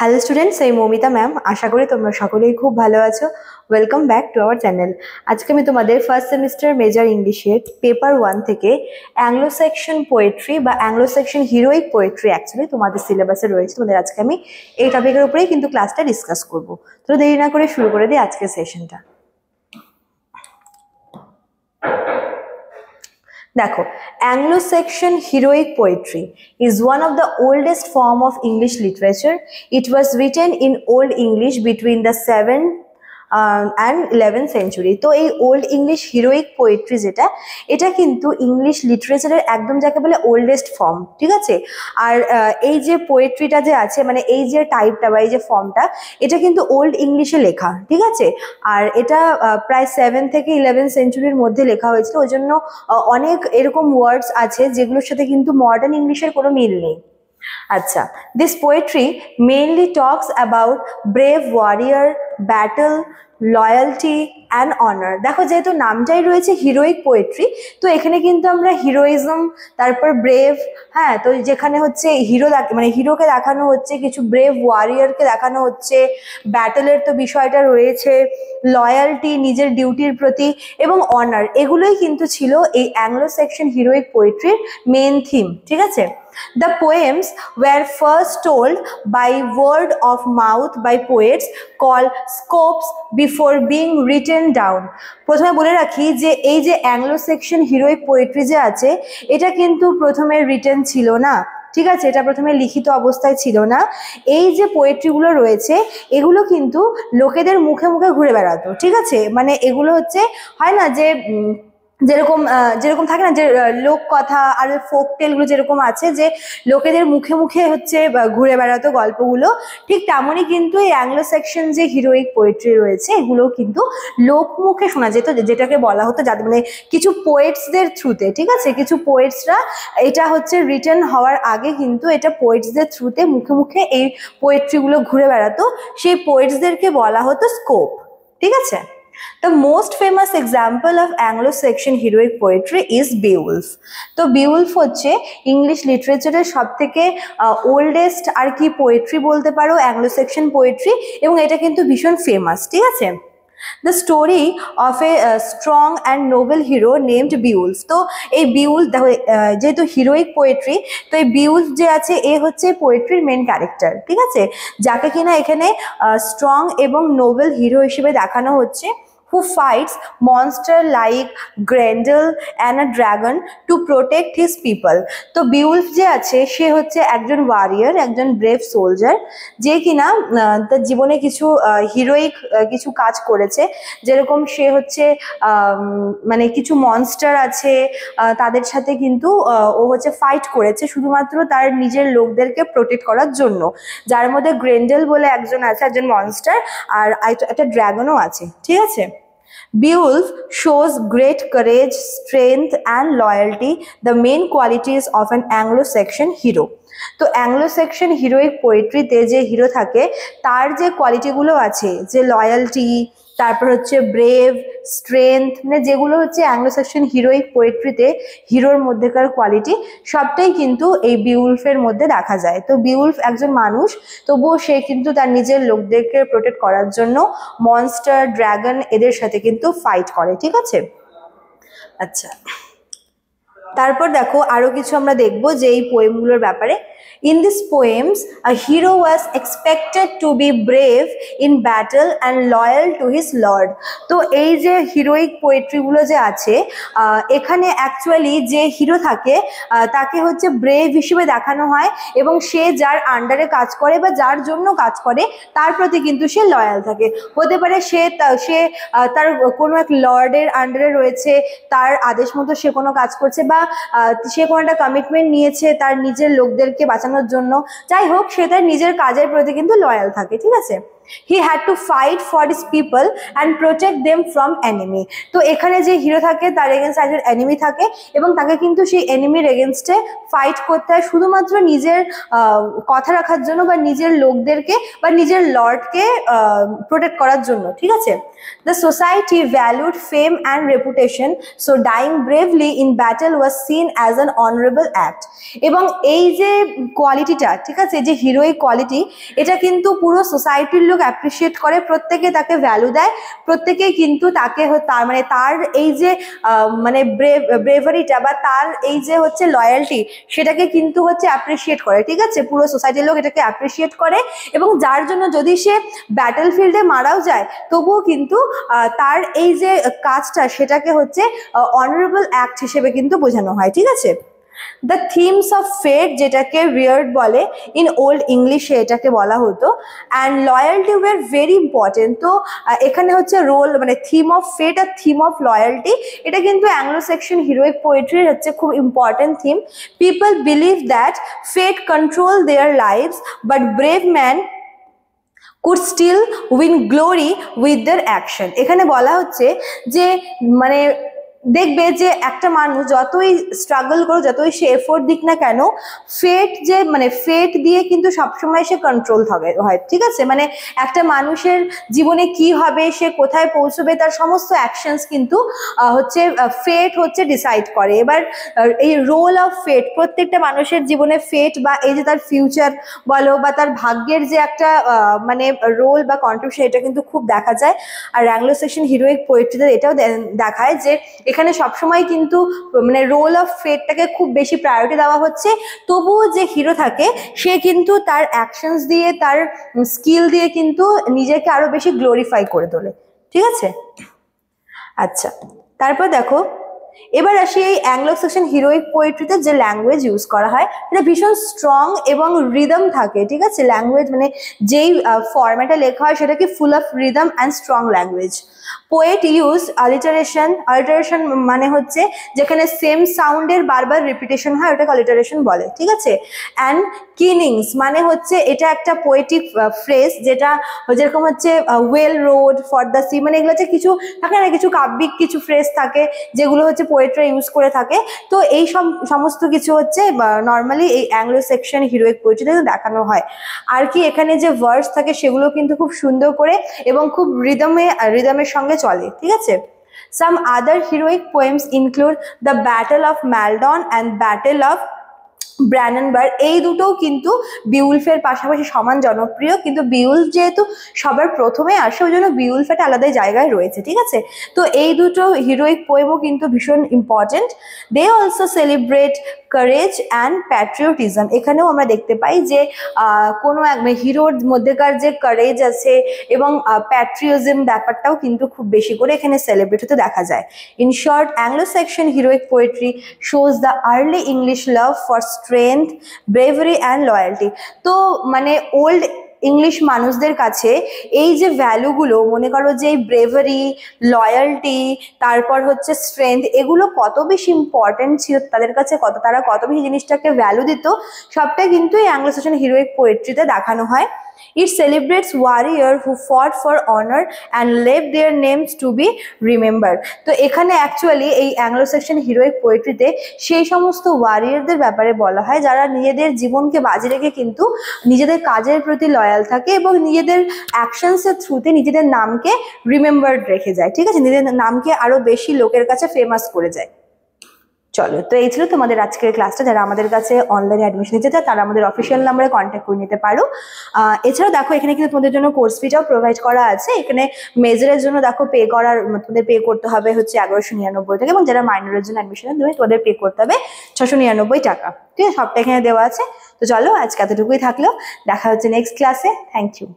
Hello students, এই Momita ma'am. আশা করি তোমরা সকলেই খুব ভালো আছো। Welcome back to our channel. আজকে আমি তোমাদের ফার্স্ট সেমিস্টার মেজর ইংলিশের পেপার 1 থেকে অ্যাংলো সেকশন পোয়েট্রি বা Anglo Saxon heroic poetry actually তোমাদের সিলেবাসে রয়েছে। তোমাদের আজকে আমি এই টপিকের উপরেই কিন্তু ক্লাসটা ডিসকাস করবো। তো দেরি না করে শুরু করে দিই আজকের সেশনটা। দেখো, Anglo-Saxon heroic poetry is one of the oldest form of English literature. It was written in Old English between the 7th and 11th century. তো এই ওল্ড ইংলিশ হিরোইক পোয়েট্রি এটা কিন্তু ইংলিশ লিটারেচারের একদম যাকে বলে ওল্ডেস্ট ফর্ম, ঠিক আছে। আর এই যে পোয়েট্রিটা যে আছে, মানে এই যে টাইপটা বা এই যে ফর্মটা, এটা কিন্তু ওল্ড ইংলিশে লেখা, ঠিক আছে। আর এটা প্রায় 7 থেকে 11 সেঞ্চুরির মধ্যে লেখা হয়েছিল। ওই জন্য অনেক এরকম ওয়ার্ডস আছে যেগুলোর সাথে কিন্তু মডার্ন ইংলিশের কোনো মিল নেই। আচ্ছা, this poetry mainly talks about brave warrior, battle, loyalty and honour. দেখো, যেহেতু নামটাই রয়েছে হিরোইক পোয়েট্রি, তো এখানে কিন্তু আমরা হিরোইজম, তারপর ব্রেভ, হ্যাঁ, তো যেখানে হচ্ছে হিরো মানে হিরোকে দেখানো হচ্ছে, কিছু ব্রেভ ওয়ারিয়ারকে দেখানো হচ্ছে, ব্যাটেলের তো বিষয়টা রয়েছে, লয়ালটি নিজের ডিউটির প্রতি, এবং অনার, এগুলোই কিন্তু ছিল এই অ্যাংলো সেকশন হিরোইক পোয়েট্রির মেন থিম, ঠিক আছে। The poems were first told by word of mouth by poets called scopes before being written down. প্রথমে বলে রাখি যে এই যে অ্যাংলো সেকশন হিরোইক পোয়েট্রি যে আছে, এটা কিন্তু প্রথমে রিটেন ছিল না, ঠিক আছে। এটা প্রথমে লিখিত অবস্থায় ছিল না। এই যে পোয়েট্রিগুলো রয়েছে, এগুলো কিন্তু লোকেদের মুখে মুখে ঘুরে বেড়াতো, ঠিক আছে। মানে এগুলো হচ্ছে, হয় না যে যেরকম থাকে না যে লোক কথা আর ফোক টেলগুলো যেরকম আছে, যে লোকেদের মুখে মুখে হচ্ছে ঘুরে বেড়াতো গল্পগুলো, ঠিক তেমনই কিন্তু এই অ্যাংলো সেকশন যে হিরোইক পোয়েট্রি রয়েছে, এগুলো কিন্তু লোক মুখে শোনা যেত, যেটাকে বলা হতো যাদের মানে কিছু পোয়েটসদের থ্রুতে, ঠিক আছে। কিছু পোয়েটসরা, এটা হচ্ছে রিটেন হওয়ার আগে কিন্তু এটা পোয়েটসদের থ্রুতে মুখে মুখে এই পোয়েট্রিগুলো ঘুরে বেড়াতো, সেই পোয়েটসদেরকে বলা হতো স্কোপ, ঠিক আছে। The most famous example of Anglo-Saxon heroic poetry is Beowulf. তো Beowulf হচ্ছে ইংলিশ লিটারেচারের সবথেকে ওল্ডেস্ট আর কি পোয়েট্রি বলতে পারো, অ্যাংলো-সেকশন পোয়েট্রি, এবং এটা কিন্তু ভীষণ ফেমাস, ঠিক আছে। The story of a strong and noble hero named Beowulf. তো এই Beowulf দেখো, যেহেতু হিরোইক পোয়েট্রি, তো এই Beowulf যে আছে, এ হচ্ছে পোয়েট্রির মেন ক্যারেক্টার, ঠিক আছে, যাকে কিনা এখানে স্ট্রং এবং নোবেল হিরো হিসেবে দেখানো হচ্ছে, who fights monster like Grendel and a dragon to protect his people. তো Beowulf যে আছে, সে হচ্ছে একজন ওয়ারিয়ার, একজন ব্রেভ সোলজার, যে কিনা তার জীবনে কিছু হিরোইক কিছু কাজ করেছে। যেরকম সে হচ্ছে মানে কিছু মনস্টার আছে, তাদের সাথে কিন্তু ও হচ্ছে ফাইট করেছে শুধুমাত্র তার নিজের লোকদেরকে প্রোটেক্ট করার জন্য, যার মধ্যে গ্রেন্ডেল বলে একজন আছে, একজন মনস্টার, আর একটা ড্রাগনও আছে, ঠিক আছে। Beowulf shows great courage, strength and loyalty, the main qualities of an Anglo-Saxon hero. তো অ্যাংলো-সেকশন হিরোইক পোয়েট্রিতে যে হিরো থাকে, তার যে কোয়ালিটিগুলো আছে, যে লয়ালটি, তারপর হচ্ছে ব্রেভ, স্ট্রেংথ, মানে যেগুলো হচ্ছে অ্যাংলো-সেকশন হিরোইক পোয়েট্রিতে হিরোর মধ্যেকার কোয়ালিটি, সবটাই কিন্তু এই বিউলফের মধ্যে দেখা যায়। তো বিউলফ একজন মানুষ, তবুও সে কিন্তু তার নিজের লোকদেরকে প্রোটেক্ট করার জন্য মনস্টার, ড্রাগন, এদের সাথে কিন্তু ফাইট করে, ঠিক আছে। আচ্ছা, তারপর দেখো আরো কিছু আমরা দেখবো যে এই পোয়েমগুলোর ব্যাপারে। In these poems, a hero was expected to be brave in battle and loyal to his lord. তো এই যে হিরোইক পোয়েট্রিগুলো যে আছে, এখানে অ্যাকচুয়ালি যে হিরো থাকে, তাকে হচ্ছে ব্রেভ হিসেবে দেখানো হয়, এবং সে যার আন্ডারে কাজ করে বা যার জন্য কাজ করে, তার প্রতি কিন্তু সে লয়াল থাকে। হতে পারে সে তার কোনো এক লর্ডের আন্ডারে রয়েছে, তার আদেশ মতো সে কোনো কাজ করছে, বা সে কোনো একটা কমিটমেন্ট নিয়েছে তার নিজের লোকদেরকে বাঁচানোর জন্য। যাই হোক, সে তার নিজের কাজের প্রতি কিন্তু লয়াল থাকে, ঠিক আছে। He had to fight for his people and protect them from enemy. তো এখানে যে হিরো থাকে তার এগেনস্ট একজন এনিমি থাকে এবং তাকে কিন্তু সেই এনিমির এগেনস্টে ফাইট করতে হয় শুধুমাত্র নিজের কথা রাখার জন্য বা নিজের লোকদেরকে বা নিজের লর্ডকে প্রোটেক্ট করার জন্য, ঠিক আছে। The society valued fame and reputation, so dying bravely in battle was seen as an honorable act. এবং এই যে কোয়ালিটিটা, ঠিক আছে, যে হিরোইক কোয়ালিটি, এটা কিন্তু পুরো সোসাইটির লোক অ্যাপ্রিসিয়েট করে, প্রত্যেকে তাকে ভ্যালু দেয়, প্রত্যেকে কিন্তু তাকে তার মানে তার এই যে মানে ব্রেভারিটা বা তার এই যে হচ্ছে লয়্যালটি, সেটাকে কিন্তু হচ্ছে অ্যাপ্রিসিয়েট করে, ঠিক আছে। পুরো সোসাইটির লোক এটাকে অ্যাপ্রিসিয়েট করে এবং যার জন্য যদি সে ব্যাটল ফিল্ডে মারাও যায় তবুও কিন্তু তার এই যে কাজটা সেটাকে হচ্ছে অনারেবল অ্যাক্ট হিসেবে কিন্তু বোঝানো হয়, ঠিক আছে। দ্য থিমস অফ ফেট, যেটাকে রিয়ার্ড বলে, ইন ওল্ড ইংলিশে এটাকে বলা হতো, and loyalty were very important. তো এখানে হচ্ছে রোল মানে থিম অফ ফেট আর থিম অফ লয়্যালটি, এটা কিন্তু অ্যাংলো সেকশন হিরোইক পোয়েট্রির হচ্ছে খুব important theme. People believe that fate control their lives but brave man could still win glory with their action। এখানে বলা হচ্ছে যে মানে দেখবে যে একটা মানুষ যতই স্ট্রাগল করুক, যতই সে এফোর্ট দিক না কেন, ফেট যে মানে ফেট দিয়ে কিন্তু সবসময় সে কন্ট্রোল হয়, ঠিক আছে। মানে একটা মানুষের জীবনে কি হবে, সে কোথায় পৌঁছবে, তার সমস্ত অ্যাকশনস কিন্তু হচ্ছে ফেট হচ্ছে ডিসাইড করে। এবার এই রোল অফ ফেট, প্রত্যেকটা মানুষের জীবনে ফেট বা এই যে তার ফিউচার বলো বা তার ভাগ্যের যে একটা মানে রোল বা কন্ট্রিবিউশন, এটা কিন্তু খুব দেখা যায়। আর অ্যাংলো সেকশন হিরোইক পোয়েট্রিতে এটাও দেখায় যে এখানে সবসময় কিন্তু মানে রোল অফ ফেটটাকে খুব বেশি প্রায়োরিটি দেওয়া হচ্ছে, তবুও যে হিরো থাকে সে কিন্তু তার অ্যাকশনস দিয়ে, তার স্কিল দিয়ে কিন্তু নিজেকে আরো বেশি গ্লোরিফাই করে তোলে, ঠিক আছে। আচ্ছা, তারপর দেখো এবার আসি এই অ্যাংলো সেকশন হিরোইক পোয়েট্রিতে যে ল্যাঙ্গুয়েজ ইউজ করা হয় এটা ভীষণ স্ট্রং এবং রিদম থাকে, ঠিক আছে। ল্যাঙ্গুয়েজ মানে যেই ফরম্যাটে লেখা হয় সেটা কি full of rhythm and strong language. Poet use অলিটারেশন, অলিটারেশন মানে হচ্ছে যেখানে সেম সাউন্ডের বারবার রিপিটেশন হয় ওটাকে অলিটারেশন বলে, ঠিক আছে। অ্যান্ড কিনিংস মানে হচ্ছে এটা একটা পোয়েটিক ফ্রেজ, যেটা যেরকম হচ্ছে well road for the sea, মানে এগুলো হচ্ছে কিছু থাকে না, কিছু কাব্যিক কিছু ফ্রেজ থাকে যেগুলো হচ্ছে পোয়েটরা ইউজ করে থাকে। তো এই সমস্ত কিছু হচ্ছে নর্মালি এই অ্যাংলো সেকশন হিরোইক পোয়েট্রিতে দেখানো হয়। আর কি এখানে যে ভার্স থাকে সেগুলো কিন্তু খুব সুন্দর করে এবং খুব রিদমের সঙ্গে চলে, ঠিক আছে। Some other heroic poems include The Battle of Maldon and Battle of Brandenburg. এই দুটোও কিন্তু বিউলফের পাশাপাশি সমান জনপ্রিয়, কিন্তু বিউলফ যেহেতু সবার প্রথমে আসে ওই জন্য বিউলফ একটা আলাদা জায়গায় রয়েছে, ঠিক আছে। তো এই দুটো হিরোইক পোয়েমও কিন্তু ভীষণ important. They also celebrate courage and patriotism. এখানেও আমরা দেখতে পাই যে কোনো এক হিরোর মধ্যেকার যে কারেজ আছে এবং প্যাট্রিয়টিজম ব্যাপারটাও কিন্তু খুব বেশি করে এখানে সেলিব্রেট হতে দেখা যায়। In short, Anglo Saxon heroic poetry shows the early English love for strength, bravery and loyalty. তো মানে ওল্ড ইংলিশ মানুষদের কাছে এই যে ভ্যালুগুলো, মনে করো যে ব্রেভারি, লয়্যালটি, তারপর হচ্ছে স্ট্রেংথ, এগুলো কত বেশি ইম্পর্টেন্ট ছিল তাদের কাছে, তারা কত বেশি জিনিসটাকে ভ্যালু দিত, সবটাই কিন্তু এই অ্যাংলো সেকশন হিরোইক পোয়েট্রিতে দেখানো হয়। It celebrates warriors who fought for honor and left their names to be remembered. তো এখানে অ্যাকচুয়ালি এই অ্যাংলো সেকশন হিরোইক পোয়েট্রিতে সেই সমস্ত ওয়ারিয়ারদের ব্যাপারে বলা হয় যারা নিজেদের জীবনকে বাজি রেখে কিন্তু নিজেদের কাজের প্রতি লয়াল থাকে এবং নিজেদের অ্যাকশনসের থ্রুতে নিজেদের নামকে রিমেম্বার্ড রেখে যায়, ঠিক আছে, নিজেদের নামকে আরো বেশি লোকের কাছে ফেমাস করে যায়। চলো, তো এই ছিল তোমাদের আজকের ক্লাসটা। যারা আমাদের কাছে অনলাইনে অ্যাডমিশন নিতে চায় তারা আমাদের অফিসিয়াল নাম্বারে কন্ট্যাক্ট করে নিতে পারো। এছাড়াও দেখো এখানে কিন্তু তোমাদের জন্য কোর্স ফিটাও প্রোভাইড করা আছে। এখানে মেজরের জন্য দেখো তোমাদের পে করতে হবে হচ্ছে 1199 টাকা, এবং যারা মাইনরের জন্য অ্যাডমিশন দেবে তোমাদের পে করতে হবে 699 টাকা, ঠিক আছে। সবটা এখানে দেওয়া আছে। তো চলো আজকে এতটুকুই থাকলো, দেখা হচ্ছে নেক্সট ক্লাসে। Thank you.